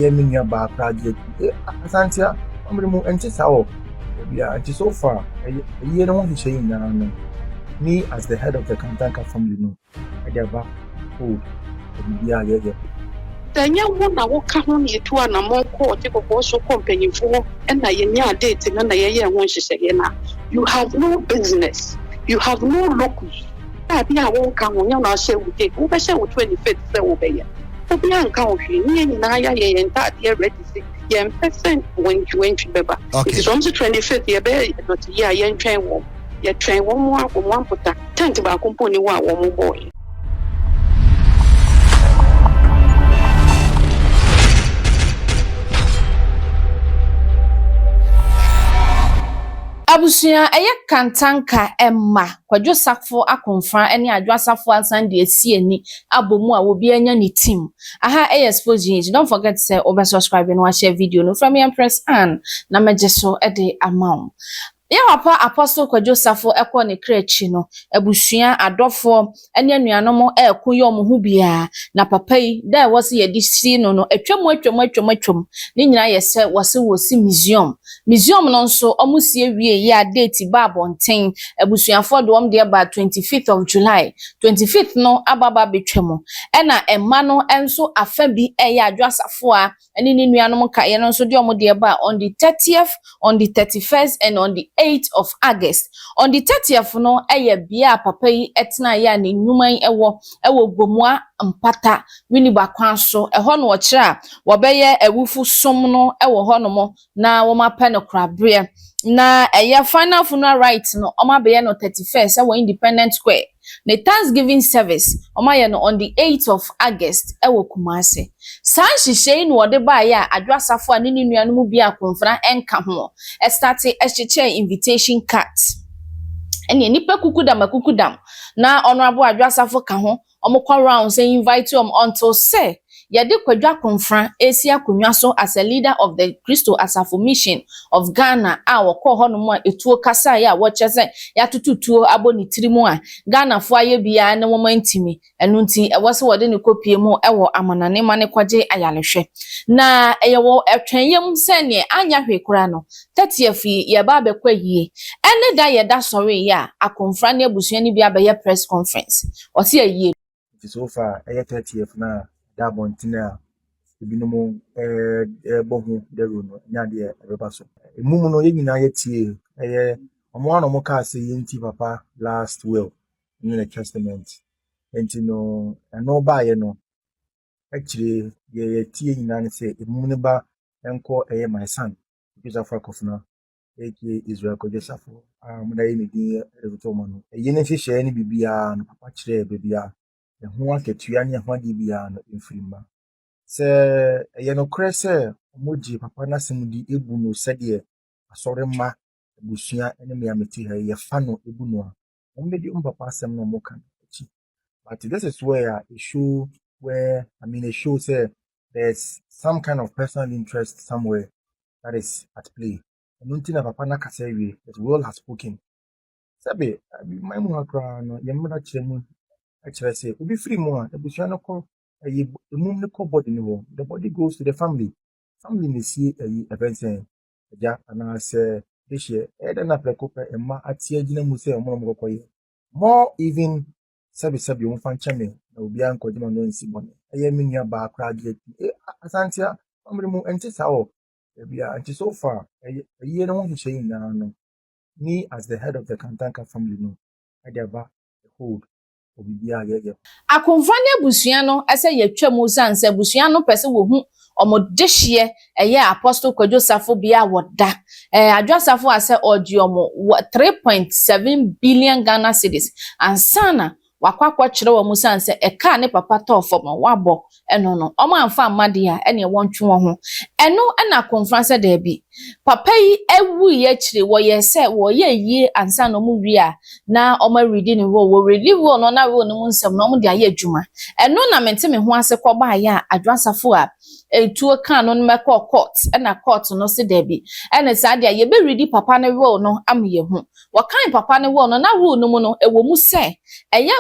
Yeminia ba project asantia amremu enti sawo bia enti so far ye no ho hye yin no me as the head of the Kantanka family no I dey back hold bia ye Tanya wona wo ka ho ne tu ana mo ko te ko so kompanyifo na ye nya date na ye ho hyehyeye na you have no business, you have no locus. Bia wo ka ho nya na hye wo date wo be hye wo 25th se wo be ye obi anka wo hwe ni nyina ya ye enta de ready say ye percent when beba it is on the 25th ye be not ye ye ntwen wo ye twen wo mo amputa tent ba komponi wo a wo mo boy. Abusuya eye Kantanka Emma Kwadwo Sakfo akonfran ene Adwo Asafo asan de esi ani abomu a obi anya ni team aha expose. Don't forget to say over subscribe and share video no from Empress Ann na mejeso e de amount. Ya papa Apostle Kwadwo Sakfo ekọ ne krechi no abusuya adofo ene anuanom ekoye omo bia na papa yi da wose ye di si no atwam ni nyina ye se wose wosi museum no nso omusie wie ya date ba bonten abusuafo de om de ba 25th of July 25th no ababa betwam ena emma no enso afa bi ya Adwo Asafo a ene ni nuanom ka ye no nso de om de ba on the 30th, on the 31st and on the 8th of August. On the 30th no bia papa yi etna ya ne nyuman ewo gbomua mpata wini bakwan so eho no okira wo beye ewufu som no ho no mo na wo mape no krabre na final funeral rites no omabeye no 31st Independence Square. The Thanksgiving service omaye no on the 8th of August Kumase. San hyehyei no wode ba ya Adwo Asafo a ne nuanom bi akonfran enka ho start hyehyei invitation cards ene nipa kukudam na honorable Adwo Asafo ka ho omokwa round say invite until say yade Kwadwo akonfran esi akonwa so as a leader of the Christo Asafo Mission of Ghana a wokọ ho no mo etuo kasa ya wo chese ya tututuo aboni tirimu a Ghana fo aye bia ne woma ntimi enu nti wose wode ne kopie mu ewo amanane mane kwaje ayalehwe na eyewo etwenyem se ne anya hwekura no 30th ye ba bekwa yie ene da ye da sorry ya akonfran ne abusua ni bia be ye press conference wose ayie so far 30th na da bontina ebinom bohu dero no nya de ebeba so emum no ye nyina ye tie omo ano mo ka se yenti papa last will in the testament enti no eno ba ye no actually ye tie nyina ne se emum ne ba enko my son because of akofuna eke Israel Kwadwo Sakfo amuna ye ne din rebuto mo no ye ne hyehyɛ ne bibia no papa kire bibia ho aketua ne ho ade bia no mfirima se ye no krese moji papa na semudi ebu no sede asore ma busua ene me ameti ha ye fa no ebu no a ombedi papa asem no mo kan chi but this is where it show where it shows there's some kind of personal interest somewhere that is at play and until papa na kasa wi that world has spoken sabe my mu akra no ye mra chemu actually say obi free mu a ebusua no ko emum ne ko body ni wo the body goes to the family ne see events ja ana say this year na prekope emma atia gina mu say omo mo koye more even sabi o fan chame na obi an ko jima no nsi bone menua ba akra de asantia amremu enti sawo bia anti so far ye no ho hye na no me as the head of the Kantanka family no I dey back hold obibia ye akonfran abusua no ese yetwam sanse abusua no pese wo hu omodehye Apostle Kwadwo Sakfo bia woda Adwo Asafo ase odi omo 3.7 billion Ghana cedis ansana wakwakwa kire wo sanse eka ne papa tofo mo wabo eno no omo amfa amade a ene wontwe wo ho eno na conference da bi papa yi ewu ye kire wo ye se wo ye yie ansana mo wi a na omo ready ne wo ready wo no na wo no mu nsem no mo de aye adwuma eno na mente me ho ase ko ba ya Adwo Asafo a etuo kan no mekọ court na court no se da bi ene sa de ye be ready papa ne wo no am ye hu wo kan papa ne wo no na wo no mu no ewo mu se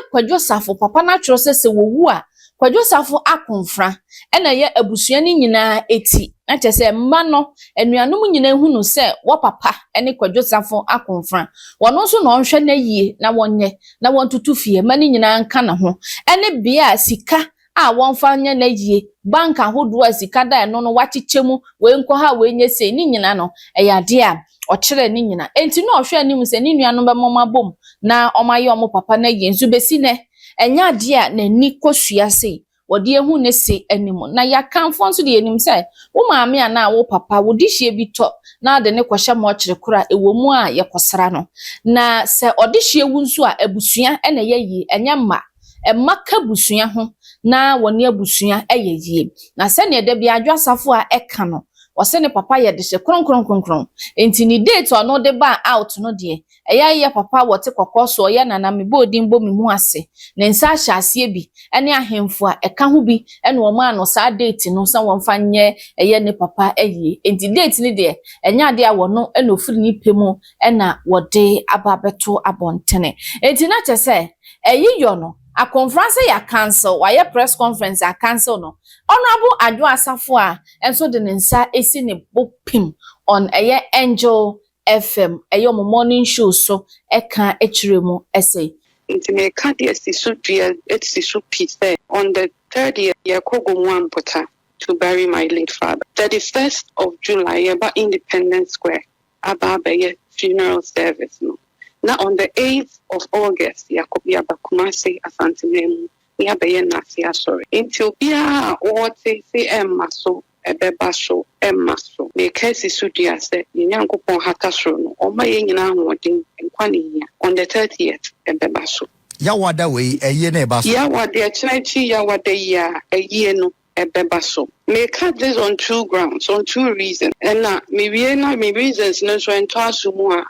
Kwadwo Sakfo papa na tro se wo wu a Kwadwo Safo akonfra ena ye abusua ni nyina eti na kyese mma no anuanom nyina hunu se wo papa ene Kwadwo Safo akonfra wono so no nhwe na yie na wonye na wontutu fie mani nyina nka na ho ene bia sika a wonfa nya na yie bank ahodo a sika da no no wachichemu we nko ha we nye se ni nyina no eyade a okere ni nyina enti no ohwe anim se ni nuanom be moma bom na omaye omo papa na yie nzu besi ne enya de a na ni kosua se wodi ehu ne se anim na ya kanfo nso de anim se wo maame ana wo papa wo dihye bi to na de ne kwahye mo kire kura ewo mu a yekosra no na se odihye wu nso a abusua ena yeyi enya ma emaka busua ho na woni abusua eyeyie na se ne de bia Adwo Asafo a eka no wose ne papa ye de hye kronkron enti ni date ono de ba out no de ye papa wote kokoso ye nana me bodin bo me hu ase ne nsa ahye bi ene ahemfo a eka ho bi ene wo ma no sa date no sa wonfa nye ye ne papa eyie enti date ni de enya de a wono ene ofiri ni pemu ena wode ababeto abontene enti na chese eyiyo no a conference ya cancel why press conference ya cancel no honorable Adwo Asafo a enso de nsa esi ne bopim on Angel FM mo morning show so eka echiremu essay nti me ka de asisu dua etisu piece on the 3rd year kogo Mwampota to bury my late father. 31st of July about Independence Square ababe funeral service no. Now on the 8th of August, Yakobi Abakumase Asantinemu, Yabaye Nasi Asori. Until Bia or say Maso, Ebebaso, Maso. The case is Sudia said, Yanko Hatasrono, or my Yana Wading and Quania on the 30th, Ebebaso. Yawada way, a yene basso. Yawade, Chinachi, Yawade, a yeno. Ebebaso. May cut this on 2 grounds, on 2 reasons. And maybe reasons no so entire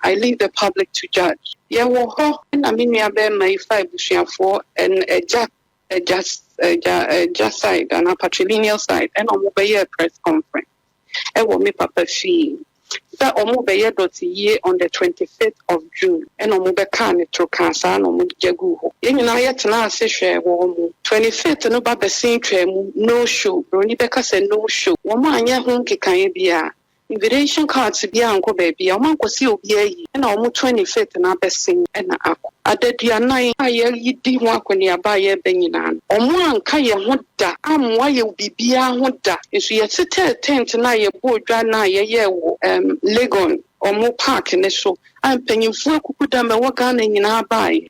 I leave the public to judge. Yeah, well, and I mean, I bear my 5 for and a just side and a patrilineal side, and I'm a press conference. I will make papa fee. That omobeye doti ye on the 25th of June and omobeka ne trokansa no mujagu ho ye nyina ye tena ase hwe wo mu 25th no ba besin twemu no show broni beka se no show wo ma anya ho kekan bia invitation cards bia anko ba bia wo ankosi obi ayi na wo 25th na besin na akọ adadua nan aye yidi ho akoni aba ye benyina omo anka ye ho da amwa ye bibia ho da esu ye tete tent na ye bodwa na ye wo Legon omo park ne so ampanyimfo akukuda me wo Ghana nyina abaye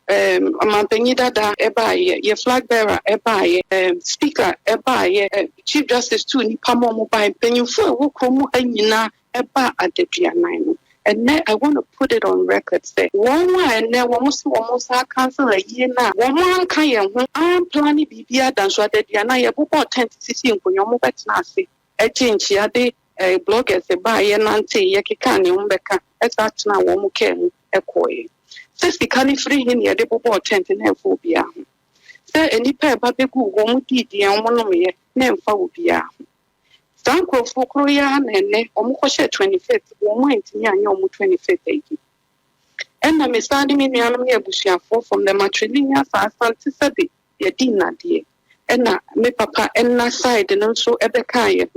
amampanyi dada ebaye ye flag bearer ebaye speaker ebaye chief justice too ni pamo mo ba ampanyimfo wo kromo anyina eba adadua nan no. And then I want to put it on record say one and then almost cancel a year now. One can I'm planning bibia than so that you are about 10 cc in your bet nasi. A change yade a bloggers a buy an auntie yakikani umbeka as that now one can a coy. Says the canny free in your debo 10 in her phobia. Say any pair baby who won't eat the one name phobia. Sanko Fokroya and Omukoshe 25th, one went near your 25th. And I'm standing in the enemy Bushia from the matrilineal Santi Sabi, your dinner dear. And me papa and na side and also Ebekaya,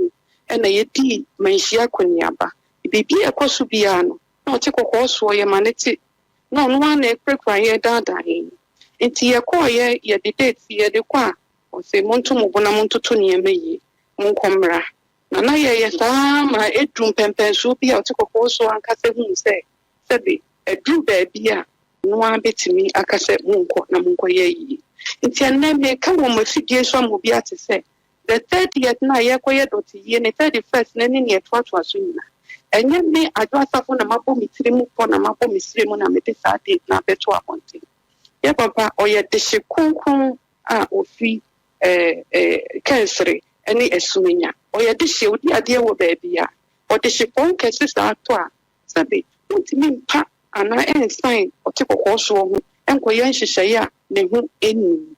and a yeti, Menshia Kunyaba. It be a cosubiano, no take a horse for your manity. No one a quick cry dada in. Into your choir, ye did see the qua, or say Montumo Bonamonto Tony and me, Moncombra. Na ye ma edrum pempen so bia otiko so ankase hu se bi edru ba bia no abetimi akase munko na munko ye yi nti na me ka wo mafidie so mo bia te se the 30th na ye koye doti ye ne 31st na ni ne twatwa so nyina enye me Adwo Asafo na mabo mitirimu po na mabo misirimu na mete sa date na beto aponte ye papa oye de hye a ofi kensere any esumenya oya de hye odi ade wo baabia o de hye kon kese sa to a sabe untimi mpa ana ensign otekoko so ho enkoye nhyehyeye a ne ho eni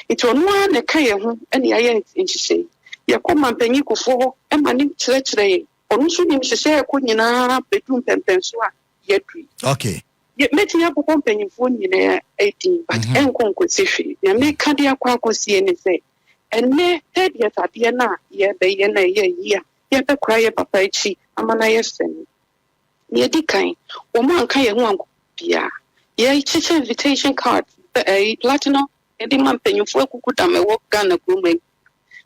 ito no a ne ka ye ho ene aye nhyehyeye ye koma mpanyi kofo ho e ma ne kyerɛkyerɛ onu so nim hyehyeye ko nyina bedum pempenso a ye dui okay ye meti ya boko mpanyimfo nyina 18 but enkonko sehwe ya me ka de akwa akosie ne se And ne 30th at the end, ye be ye na ye be cry papa chi, amana yesten. Ye di kind, woman can ye one pia. Ye teacher invitation card, platinum, and the man penny for kukuta me walk down a grooming.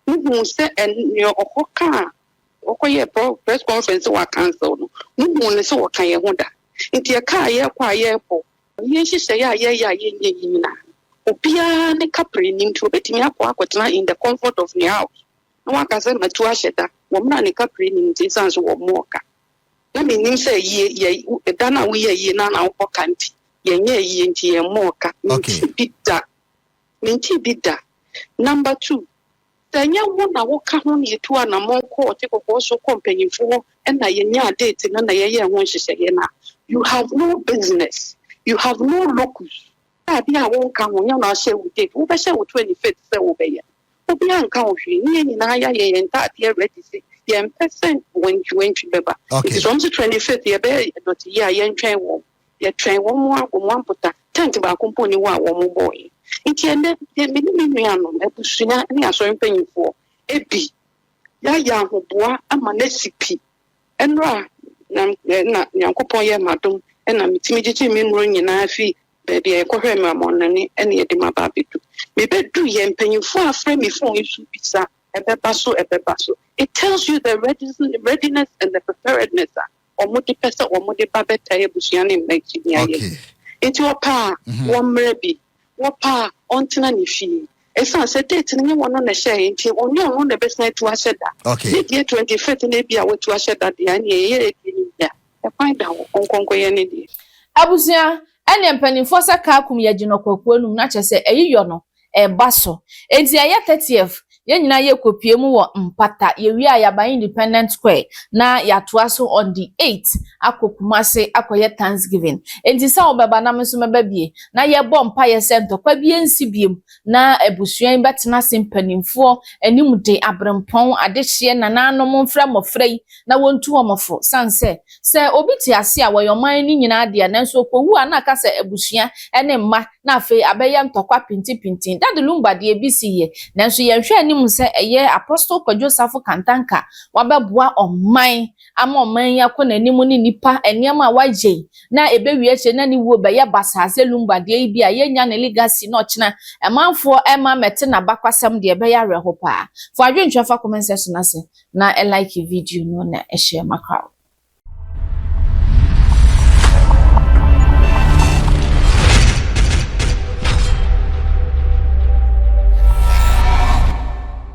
Who said and your hoka. Okoye press conference wa cancel no. Muhu so kan ye ho da. Nti e ka ye kwa ye po. Ye hihye ye na. Obia ne kapre nim to betimi akotena in the comfort of the house. Na wa ka se matu ahyeda. Wo mna ne kapre nim ti sanso wo mo ka. Na me nim se ye da na wo ye na na wo ka nti. Ye nye ye nti ye mo ka. Minti bida. Number 2. Tanya wona wo ka ho ne tu ana monko te kokko so kompanyifo na ye nya date na ye ho hyehyeye na. You have no business. You have no locus. Abi a won ka ho nya na hye wo date. Wo be hye wo 25th se wo be ye. Obi an ka ho hwe ni na ya ye enta ade ready say ye percent when beba. It is almost 25th ye be dot ye ye ntwen wo. Ye twen wo mo amputa. Tent ba komponi wo a wo mo boy. Nti ende me anu ebusua ne aso mpanyifo ebi ya hoboa ama na sipi enra na yankopon ye madom na mitimi gigi me nuro nyina afi baabi e kohwe me amonane ene ye de mababedu me bedu ye mpanyifo afre me phone isu bisa ebeba so it tells you the readiness and the preparedness omudi pesa omudi babeta ebusua ne mmaki ya ye enti opa wo mrebi wapa ontina ni fi esa se date ni wono na share nti onye on na besa tu asheda the 25th na bia we tu asheda de an ye ya e find out onkonko ye ne di Abusia ene mpanimfo saka akum ye gino kwakuo num na chese eyiyo no e baso enti aye 30th ye nyina ye kopie mu wo mpata ye wi ayaba Independent Square na yatoa so on the 8th akokumase akoye Thanksgiving enti sa obeba na meso mebabie na ye bom pa ye sento kwa bie nsibiem na ebusuan betena sempanimfo animude abrempon adehye nananom mfra mofrei na wontu omofo sanse se obiti ase a woyoman ni nyina de nanso kowu ana ka se ebusuan ene mma na afi abeye ntokwa pinti dade lumba de ebisi ye nanso ye hwe anim se eye Apostle Kwadwo Safo Kantanka wabeboa oman ama oman yakọ nanim ni nipa eniam a waje na ebewie che na ni wo be ye basase lumba de bi a ye nya na legacy no chena emanfo ema mete na bakwasam de be ya rehopa fo adwentwa fa comment section ase na like video no na share makra